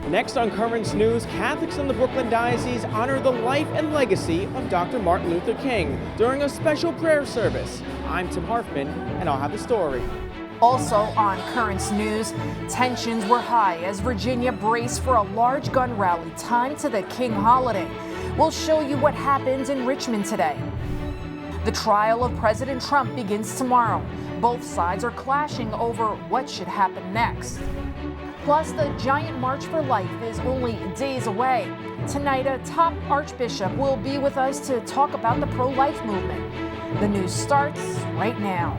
Next on Currents News, Catholics in the Brooklyn Diocese honor the life and legacy of Dr. Martin Luther King during a special prayer service. I'm Tim Harfman, and I'll have the story. Also on Currents News, tensions were high as Virginia braced for a large gun rally timed to the King holiday. We'll show you what happened in Richmond today. The trial of President Trump begins tomorrow. Both sides are clashing over what should happen next. Plus, the giant March for Life is only days away. Tonight, a top Archbishop will be with us to talk about the pro-life movement. The news starts right now.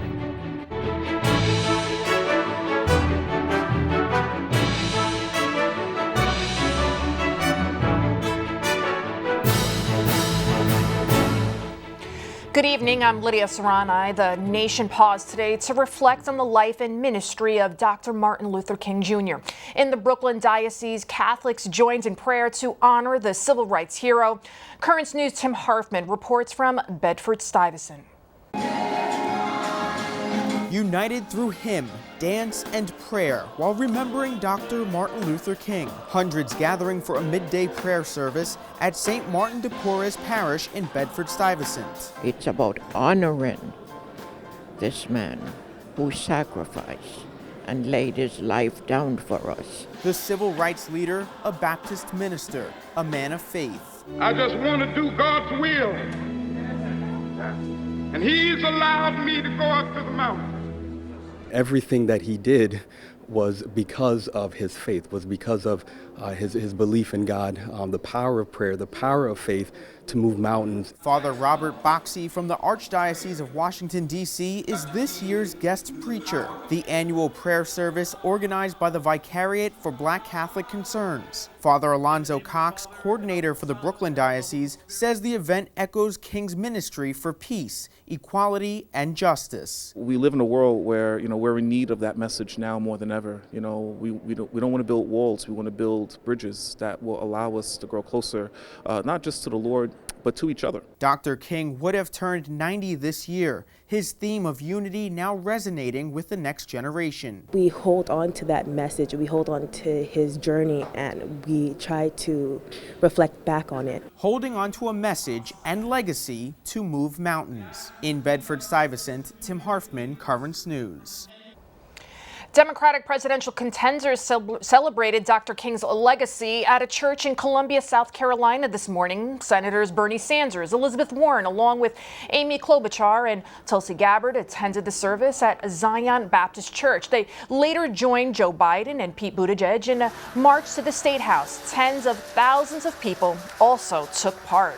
Good evening, I'm Lydia Serrani. The nation paused today to reflect on the life and ministry of Dr. Martin Luther King Jr. In the Brooklyn Diocese, Catholics joined in prayer to honor the civil rights hero. Currents News' Tim Harfman reports from Bedford-Stuyvesant. United through hymn, dance, and prayer while remembering Dr. Martin Luther King. Hundreds gathering for a midday prayer service at St. Martin de Porres Parish in Bedford-Stuyvesant. It's about honoring this man who sacrificed and laid his life down for us. The civil rights leader, a Baptist minister, a man of faith. I just want to do God's will. And He's allowed me to go up to the mountain. Everything that he did was because of his faith, was because of his belief in God, the power of prayer, the power of faith to move mountains. Father Robert BOXIE from the Archdiocese of Washington, D.C. is this year's guest preacher. The annual prayer service organized by the Vicariate for Black Catholic Concerns. Father ALONZO Cox, coordinator for the Brooklyn Diocese, says the event echoes King's ministry for peace, equality, and justice. We live in a world where, we're in need of that message now more than ever. We don't want to build walls. We want to build bridges that will allow us to grow closer, not just to the Lord, but to each other. Dr. King would have turned 90 this year. His theme of unity now resonating with the next generation. We hold on to that message, we hold on to his journey, and we try to reflect back on it. Holding on to a message and legacy to move mountains. In Bedford-Stuyvesant, Tim Harfman, Currents News. Democratic presidential contenders celebrated Dr. King's legacy at a church in Columbia, South Carolina this morning. Senators Bernie Sanders, Elizabeth Warren, along with Amy Klobuchar and Tulsi Gabbard attended the service at Zion Baptist Church. They later joined Joe Biden and Pete Buttigieg in a march to the State House. Tens of thousands of people also took part.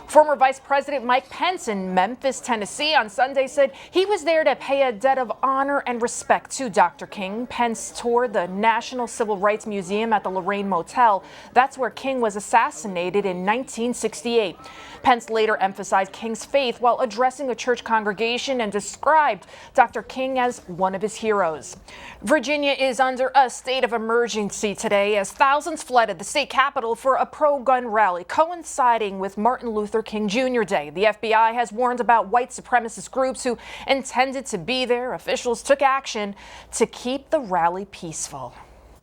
Former Vice President Mike Pence in Memphis, Tennessee on Sunday said he was there to pay a debt of honor and respect to Dr. King. Pence toured the National Civil Rights Museum at the Lorraine Motel. That's where King was assassinated in 1968. Pence later emphasized King's faith while addressing a church congregation and described Dr. King as one of his heroes. Virginia is under a state of emergency today as thousands fled at the state capitol for a pro-gun rally coinciding with Martin Luther King Jr. Day. The FBI has warned about white supremacist groups who intended to be there. Officials took action to keep the rally peaceful.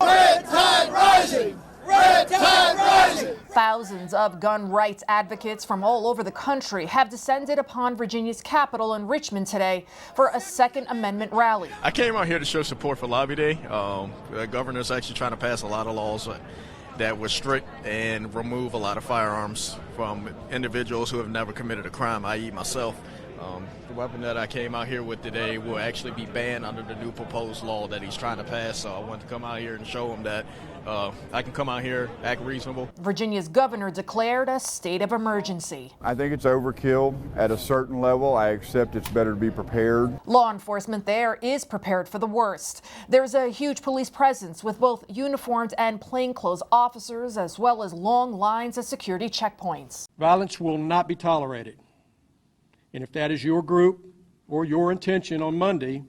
Red tide rising! Red tide rising! Thousands of gun rights advocates from all over the country have descended upon Virginia's capital in Richmond today for a Second Amendment rally. I came out here to show support for Lobby Day. The governor's actually trying to pass a lot of laws that would strict and remove a lot of firearms from individuals who have never committed a crime, i.e. myself. The weapon that I came out here with today will actually be banned under the new proposed law that he's trying to pass, so I wanted to come out here and show him that I can come out here, act reasonable. Virginia's governor declared a state of emergency. I think it's overkill at a certain level. I accept it's better to be prepared. Law enforcement there is prepared for the worst. There's a huge police presence with both uniformed and plainclothes officers as well as long lines of security checkpoints. Violence will not be tolerated. And if that is your group or your intention on Monday,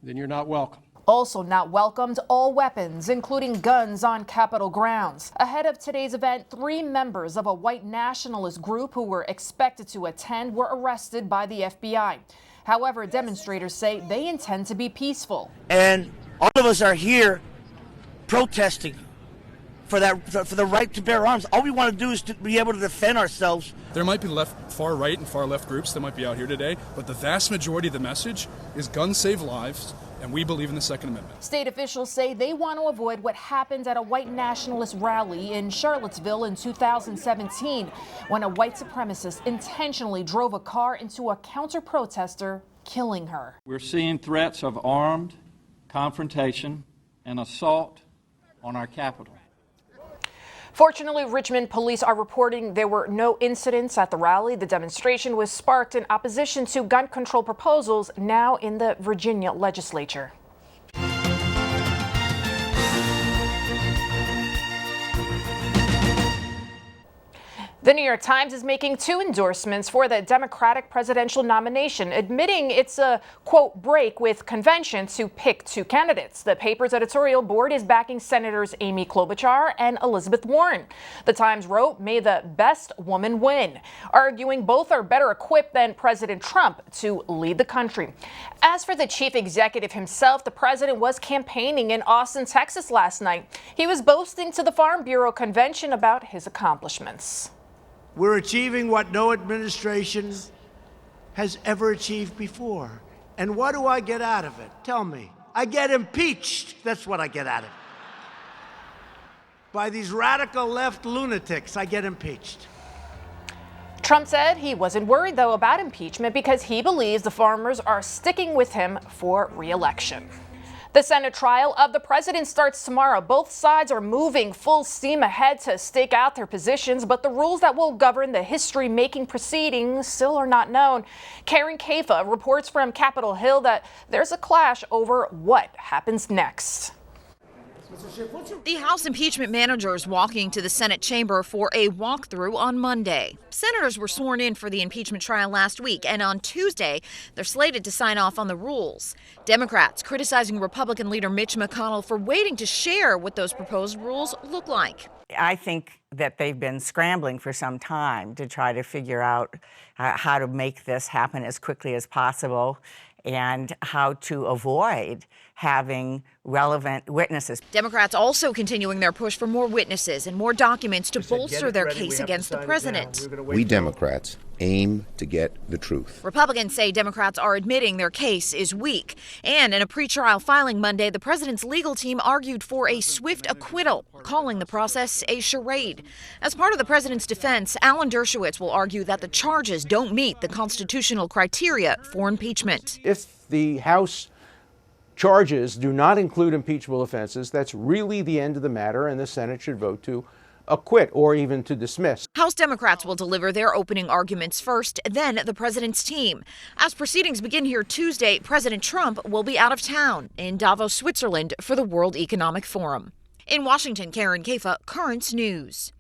then you're not welcome. Also not welcomed, all weapons, including guns, on Capitol grounds. Ahead of today's event, 3 members of a white nationalist group who were expected to attend were arrested by the FBI. However, demonstrators say they intend to be peaceful. And all of us are here protesting for the right to bear arms. All we want to do is to be able to defend ourselves. There might be far right and far left groups that might be out here today, but the vast majority of the message is guns save lives, and we believe in the Second Amendment. State officials say they want to avoid what happened at a white nationalist rally in Charlottesville in 2017 when a white supremacist intentionally drove a car into a counter-protester, killing her. We're seeing threats of armed confrontation and assault on our Capitol. Fortunately, Richmond police are reporting there were no incidents at the rally. The demonstration was sparked in opposition to gun control proposals now in the Virginia legislature. The New York Times is making 2 endorsements for the Democratic presidential nomination, admitting it's a, quote, break with convention to pick 2 candidates. The paper's editorial board is backing Senators Amy Klobuchar and Elizabeth Warren. The Times wrote, "May the best woman win," arguing both are better equipped than President Trump to lead the country. As for the chief executive himself, the president was campaigning in Austin, Texas last night. He was boasting to the Farm Bureau convention about his accomplishments. We're achieving what no administration has ever achieved before. And what do I get out of it? Tell me. I get impeached. That's what I get out of it. By these radical left lunatics, I get impeached. Trump said he wasn't worried, though, about impeachment because he believes the farmers are sticking with him for re-election. The Senate trial of the president starts tomorrow. Both sides are moving full steam ahead to stake out their positions, but the rules that will govern the history-making proceedings still are not known. Karen Kafa reports from Capitol Hill that there's a clash over what happens next. The House impeachment manager is walking to the Senate chamber for a walkthrough on Monday. Senators were sworn in for the impeachment trial last week, and on Tuesday, they're slated to sign off on the rules. Democrats criticizing Republican leader Mitch McConnell for waiting to share what those proposed rules look like. I think that they've been scrambling for some time to try to figure out how to make this happen as quickly as possible and how to avoid having relevant witnesses. Democrats also continuing their push for more witnesses and more documents to bolster their case against the president. We Democrats aim to get the truth. Republicans say Democrats are admitting their case is weak. And in a pretrial filing Monday, the president's legal team argued for a swift acquittal, calling the process a charade. As part of the president's defense, Alan Dershowitz will argue that the charges don't meet the constitutional criteria for impeachment. If the House charges do not include impeachable offenses, that's really the end of the matter, and the Senate should vote to acquit or even to dismiss. House Democrats will deliver their opening arguments first, then the president's team. As proceedings begin here Tuesday, President Trump will be out of town in Davos, Switzerland for the World Economic Forum. In Washington, Karen Kafa, KURTZ News.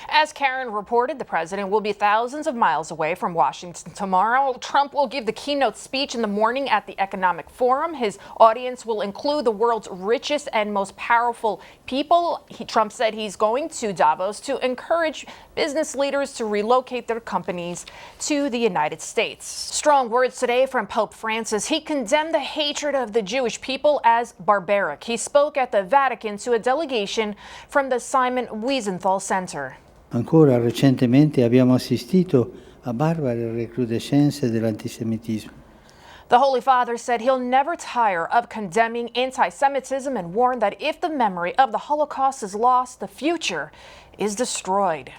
As Karen reported, the president will be thousands of miles away from Washington tomorrow. Trump will give the keynote speech in the morning at the Economic Forum. His audience will include the world's richest and most powerful people. Trump said he's going to Davos to encourage business leaders to relocate their companies to the United States. Strong words today from Pope Francis. He condemned the hatred of the Jewish people as barbaric. He spoke at the Vatican to a delegation from the Simon Wiesenthal Center. Ancora recentemente abbiamo assistito a barbare recrudescenze dell'antisemitismo. The Holy Father said he'll never tire of condemning anti-Semitism and warned that if the memory of the Holocaust is lost, the future is destroyed.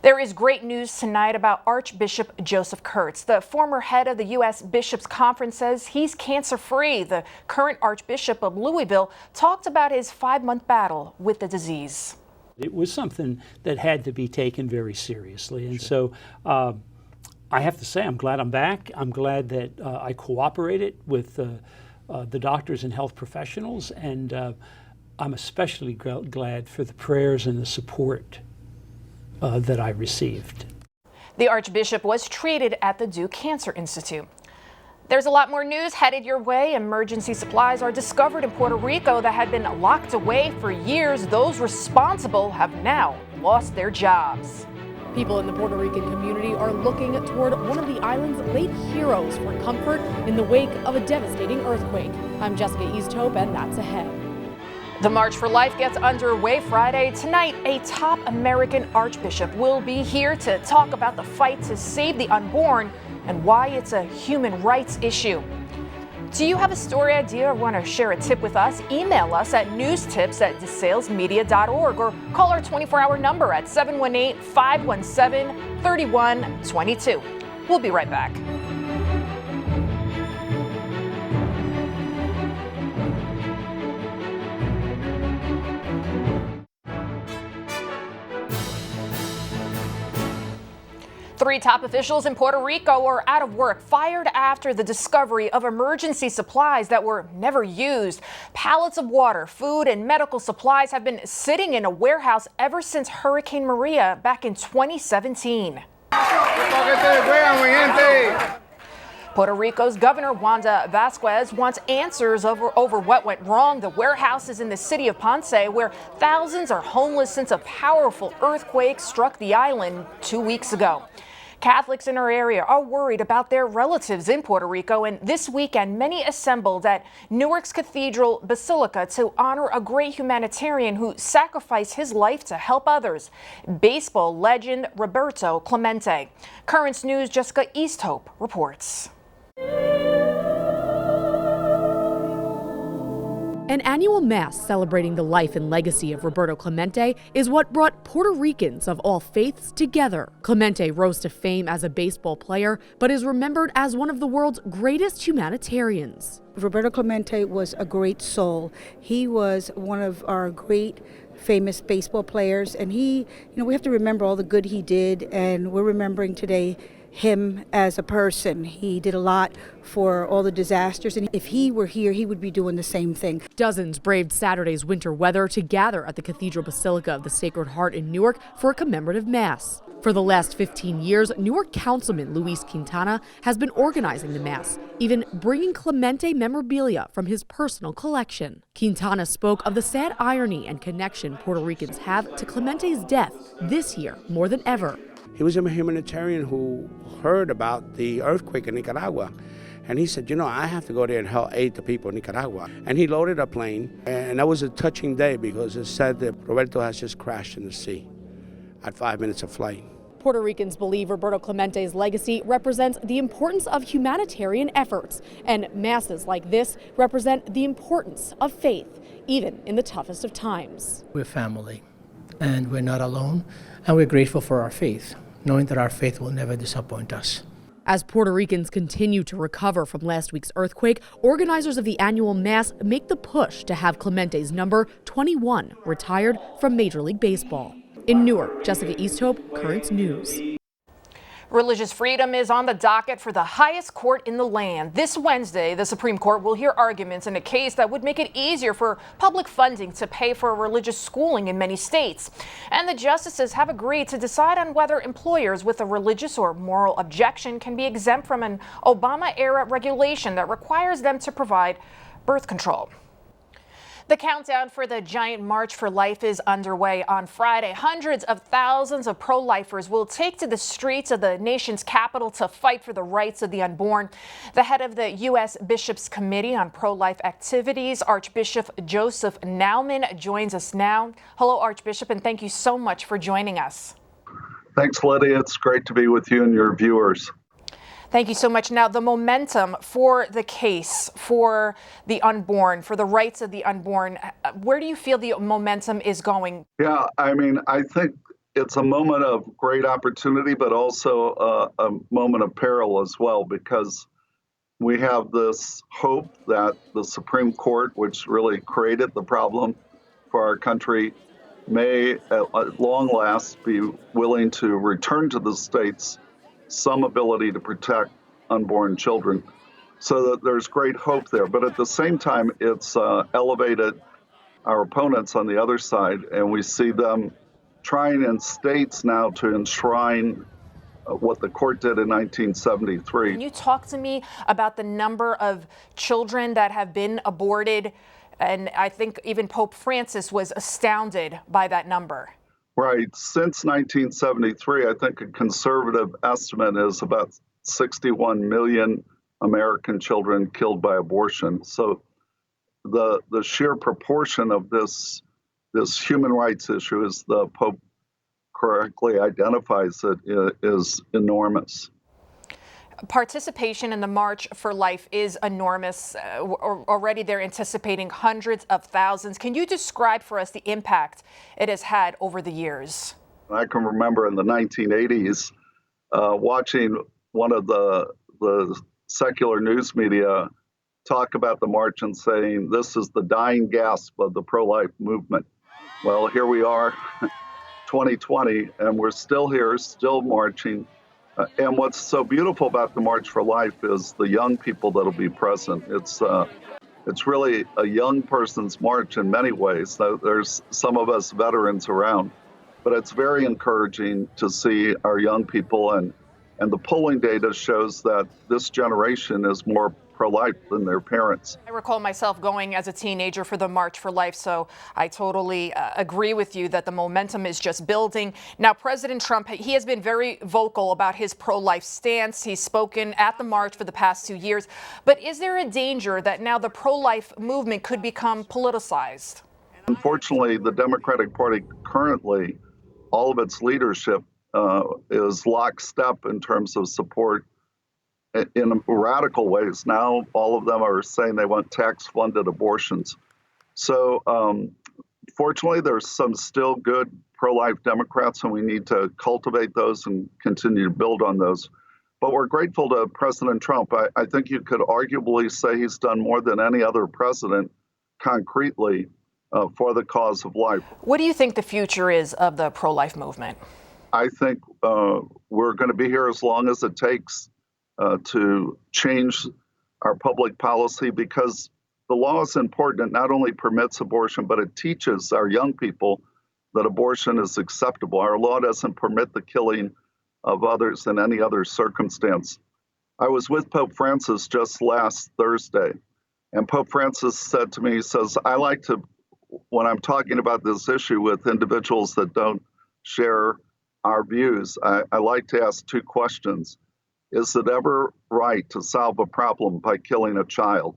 There is great news tonight about Archbishop Joseph KURTZ. The former head of the U.S. Bishops' Conference says he's cancer-free. The current Archbishop of Louisville talked about his 5-month battle with the disease. It was something that had to be taken very seriously. And so I have to say, I'm glad I'm back. I'm glad that I cooperated with the doctors and health professionals. And I'm especially glad for the prayers and the support that I received. The Archbishop was treated at the Duke Cancer Institute. There's a lot more news headed your way. Emergency supplies are discovered in Puerto Rico that had been locked away for years. Those responsible have now lost their jobs. People in the Puerto Rican community are looking toward one of the island's late heroes for comfort in the wake of a devastating earthquake. I'm Jessica Easthope, and that's ahead. The March for Life gets underway Friday. Tonight, a top American Archbishop will be here to talk about the fight to save the unborn and why it's a human rights issue. Do you have a story idea or want to share a tip with us? Email us at newstips@desalesmedia.org or call our 24-hour number at 718-517-3122. We'll be right back. Three top officials in Puerto Rico are out of work, fired after the discovery of emergency supplies that were never used. Pallets of water, food, and medical supplies have been sitting in a warehouse ever since Hurricane Maria back in 2017. Puerto Rico's Governor Wanda Vasquez wants answers over what went wrong. The warehouse is in the city of Ponce, where thousands are homeless since a powerful earthquake struck the island 2 weeks ago. Catholics in our area are worried about their relatives in Puerto Rico, and this weekend many assembled at Newark's Cathedral Basilica to honor a great humanitarian who sacrificed his life to help others, baseball legend Roberto Clemente. KURTZ News' Jessica Easthope reports. An annual mass celebrating the life and legacy of Roberto Clemente is what brought Puerto Ricans of all faiths together. Clemente rose to fame as a baseball player, but is remembered as one of the world's greatest humanitarians. Roberto Clemente was a great soul. He was one of our great famous baseball players, and we have to remember all the good he did, and we're remembering today him as a person. He did a lot for all the disasters, and if he were here, he would be doing the same thing. Dozens braved Saturday's winter weather to gather at the Cathedral Basilica of the Sacred Heart in Newark for a commemorative mass. For the last 15 years, Newark Councilman Luis Quintana has been organizing the mass, even bringing Clemente memorabilia from his personal collection. Quintana spoke of the sad irony and connection Puerto Ricans have to Clemente's death this year more than ever. He was a humanitarian who heard about the earthquake in Nicaragua. And he said, I have to go there and help aid the people in Nicaragua. And he loaded a plane. And that was a touching day because it said that Roberto has just crashed in the sea at 5 minutes of flight. Puerto Ricans believe Roberto Clemente's legacy represents the importance of humanitarian efforts. And masses like this represent the importance of faith, even in the toughest of times. We're family, and we're not alone. And we're grateful for our faith, knowing that our faith will never disappoint us. As Puerto Ricans continue to recover from last week's earthquake, organizers of the annual mass make the push to have Clemente's number 21 retired from Major League Baseball. In Newark, Jessica Easthope, KURTZ News. Religious freedom is on the docket for the highest court in the land. This Wednesday, the Supreme Court will hear arguments in a case that would make it easier for public funding to pay for religious schooling in many states. And the justices have agreed to decide on whether employers with a religious or moral objection can be exempt from an Obama-era regulation that requires them to provide birth control. The countdown for the giant March for Life is underway on Friday. Hundreds of thousands of pro-lifers will take to the streets of the nation's capital to fight for the rights of the unborn. The head of the U.S. Bishops' Committee on Pro-Life Activities, Archbishop Joseph Naumann, joins us now. Hello, Archbishop, and thank you so much for joining us. Thanks, Lydia. It's great to be with you and your viewers. Thank you so much. Now, the momentum for the case for the unborn, for the rights of the unborn, where do you feel the momentum is going? Yeah, I think it's a moment of great opportunity, but also a moment of peril as well, because we have this hope that the Supreme Court, which really created the problem for our country, may at long last be willing to return to the states some ability to protect unborn children. So that there's great hope there. But at the same time, it's elevated our opponents on the other side, and we see them trying in states now to enshrine what the court did in 1973. Can you talk to me about the number of children that have been aborted? And I think even Pope Francis was astounded by that number. Right. Since 1973, I think a conservative estimate is about 61 million American children killed by abortion. So the sheer proportion of this human rights issue, as the Pope correctly identifies it, is enormous. Participation in the March for Life is enormous. Already they're anticipating hundreds of thousands. Can you describe for us the impact it has had over the years? I can remember in the 1980s watching one of the secular news media talk about the march and saying, this is the dying gasp of the pro-life movement. Well, here we are, 2020, and we're still here, still marching. And what's so beautiful about the March for Life is the young people that'll be present. It's really a young person's march in many ways. So there's some of us veterans around, but it's very encouraging to see our young people, and the polling data shows that this generation is more pro-life than their parents. I recall myself going as a teenager for the March for Life, so I totally agree with you that the momentum is just building. Now, President Trump, he has been very vocal about his pro-life stance. He's spoken at the march for the past 2 years. But is there a danger that now the pro-life movement could become politicized? Unfortunately, the Democratic Party currently, all of its leadership is lockstep in terms of support in radical ways. Now, all of them are saying they want tax-funded abortions. So, fortunately, there's some still good pro-life Democrats, and we need to cultivate those and continue to build on those. But we're grateful to President Trump. I think you could arguably say he's done more than any other president concretely for the cause of life. What do you think the future is of the pro-life movement? I think we're going to be here as long as it takes to change our public policy, because the law is important. It not only permits abortion, but it teaches our young people that abortion is acceptable. Our law doesn't permit the killing of others in any other circumstance. I was with Pope Francis just last Thursday, and Pope Francis said to me, he says, I like to, when I'm talking about this issue with individuals that don't share our views, I like to ask two questions. Is it ever right to solve a problem by killing a child?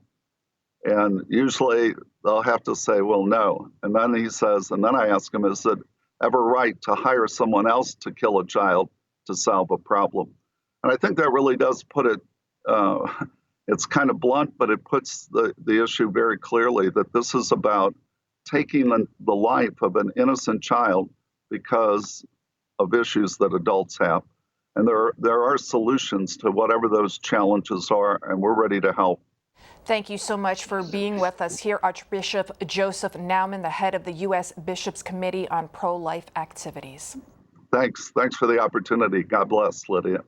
And usually they'll have to say, well, no. And then he says, and then I ask him, is it ever right to hire someone else to kill a child to solve a problem? And I think that really does put it, it's kind of blunt, but it puts the issue very clearly that this is about taking the life of an innocent child because of issues that adults have. And there are solutions to whatever those challenges are, and we're ready to help. Thank you so much for being with us here, Archbishop Joseph Naumann, the head of the U.S. Bishops' Committee on Pro-Life Activities. Thanks for the opportunity. God bless, Lydia.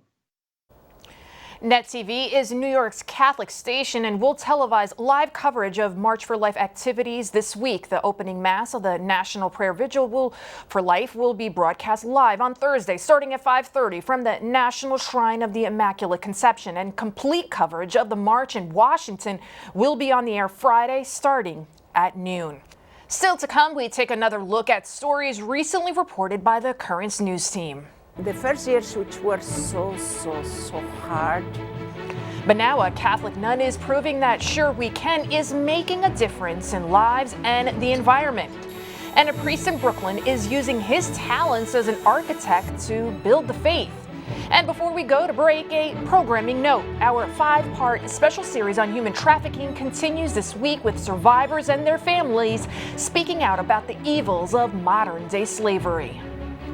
Net TV is New York's Catholic station and will televise live coverage of March for Life activities this week. The opening Mass of the National Prayer Vigil for Life will be broadcast live on Thursday, starting at 5:30 from the National Shrine of the Immaculate Conception. And complete coverage of the march in Washington will be on the air Friday, starting at noon. Still to come, we take another look at stories recently reported by the KURTZ news team. The first years, which were so hard. But now a Catholic nun is proving that Sure We Can is making a difference in lives and the environment. And a priest in Brooklyn is using his talents as an architect to build the faith. And before we go to break, a programming note. Our 5-part special series on human trafficking continues this week with survivors and their families speaking out about the evils of modern-day slavery.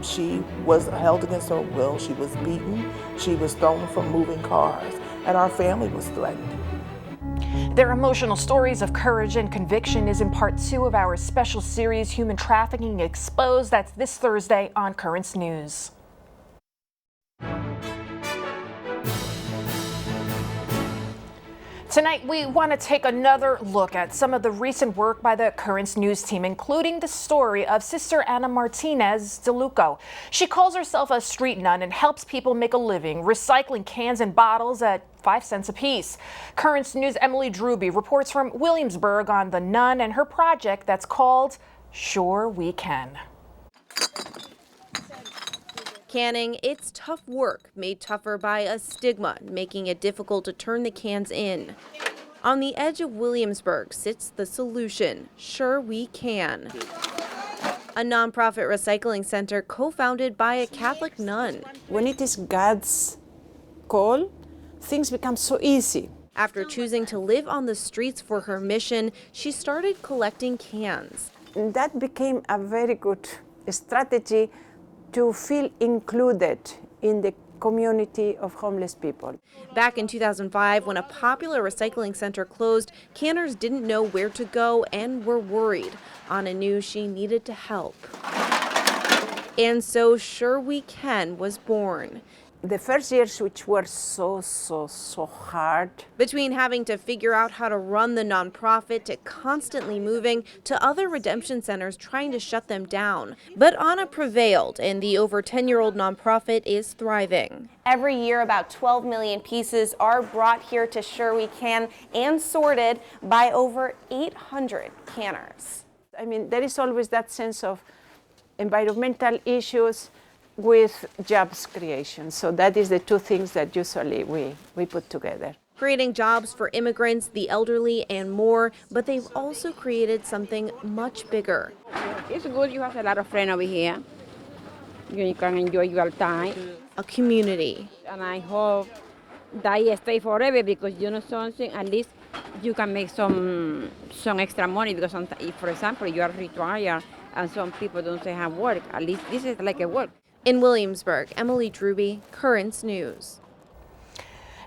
She was held against her will, she was beaten, she was thrown from moving cars, and our family was threatened. Their emotional stories of courage and conviction is in part 2 of our special series, Human Trafficking Exposed. That's this Thursday on KURTZ News. Tonight, we want to take another look at some of the recent work by the KURTZ news team, including the story of Sister Ana Martinez de Luco. She calls herself a street nun and helps people make a living, recycling cans and bottles at 5 cents apiece. KURTZ News' Emily Drooby reports from Williamsburg on the nun and her project that's called Sure We Can. Canning, it's tough work, made tougher by a stigma, making it difficult to turn the cans in. On the edge of Williamsburg sits the solution, Sure We Can, a nonprofit recycling center co-founded by a Catholic nun. When it is God's call, things become so easy. After choosing to live on the streets for her mission, she started collecting cans. And that became a very good strategy to feel included in the community of homeless people. Back in 2005, when a popular recycling center closed, canners didn't know where to go and were worried. Anna knew she needed to help. And so Sure We Can was born. The first years, which were so hard. Between having to figure out how to run the nonprofit, to constantly moving, to other redemption centers trying to shut them down. But Anna prevailed, and the over 10-year-old nonprofit is thriving. Every year, about 12 million pieces are brought here to Sure We Can and sorted by over 800 canners. I mean, there is always that sense of environmental issues with jobs creation. So that is the two things that usually we put together. Creating jobs for immigrants, the elderly, and more, but they've also created something much bigger. It's good you have a lot of friends over here. You can enjoy your time. A community. And I hope that stay forever because you know something, at least you can make some extra money because if, for example, you are retired and some people don't have work, at least this is like a work. In Williamsburg, Emily Drooby, KURTZ News.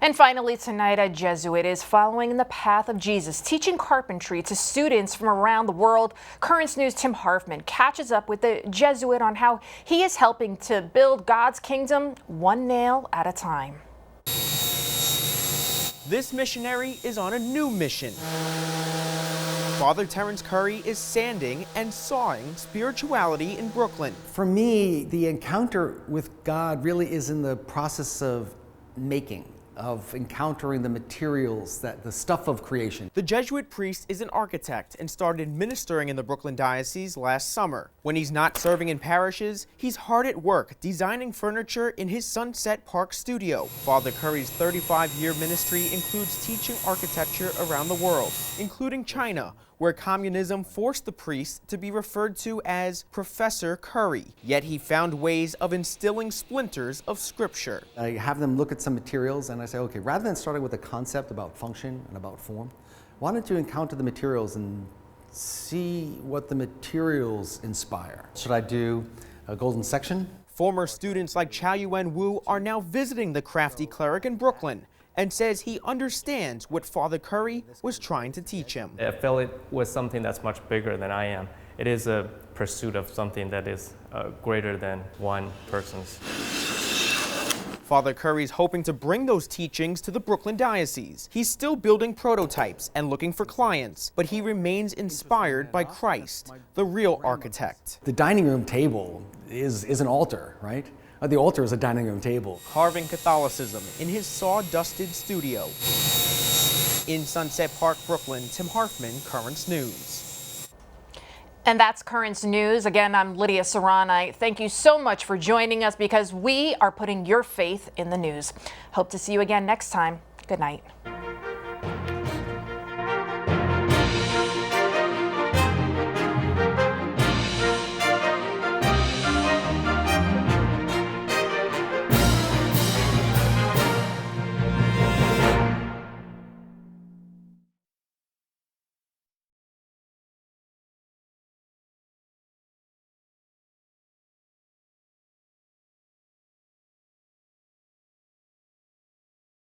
And finally tonight, a Jesuit is following in the path of Jesus, teaching carpentry to students from around the world. KURTZ News' Tim Harfman catches up with the Jesuit on how he is helping to build God's kingdom one nail at a time. This missionary is on a new mission. Father Terrence Curry is sanding and sawing spirituality in Brooklyn. For me, the encounter with God really is in the process of making, of encountering the materials, the stuff of creation. The Jesuit priest is an architect and started ministering in the Brooklyn Diocese last summer. When he's not serving in parishes, he's hard at work designing furniture in his Sunset Park studio. Father Curry's 35-year ministry includes teaching architecture around the world, including China, where communism forced the priest to be referred to as Professor Curry. Yet he found ways of instilling splinters of scripture. I have them look at some materials and I say, okay, rather than starting with a concept about function and about form, why don't you encounter the materials and see what the materials inspire? Should I do a golden section? Former students like Chow Yuen Wu are now visiting the CRAFTY cleric in Brooklyn, and says he understands what Father Curry was trying to teach him. I felt it was something that's much bigger than I am. It is a pursuit of something that is greater than one person's. Father Curry's hoping to bring those teachings to the Brooklyn Diocese. He's still building prototypes and looking for clients, but he remains inspired by Christ, the real architect. The dining room table is an altar, right? The altar is a dining room table. Carving Catholicism in his sawdusted studio. In Sunset Park, Brooklyn, Tim Harfman, KURTZ News. And that's KURTZ News. Again, I'm Lydia Serrani. Thank you so much for joining us because we are putting your faith in the news. Hope to see you again next time. Good night.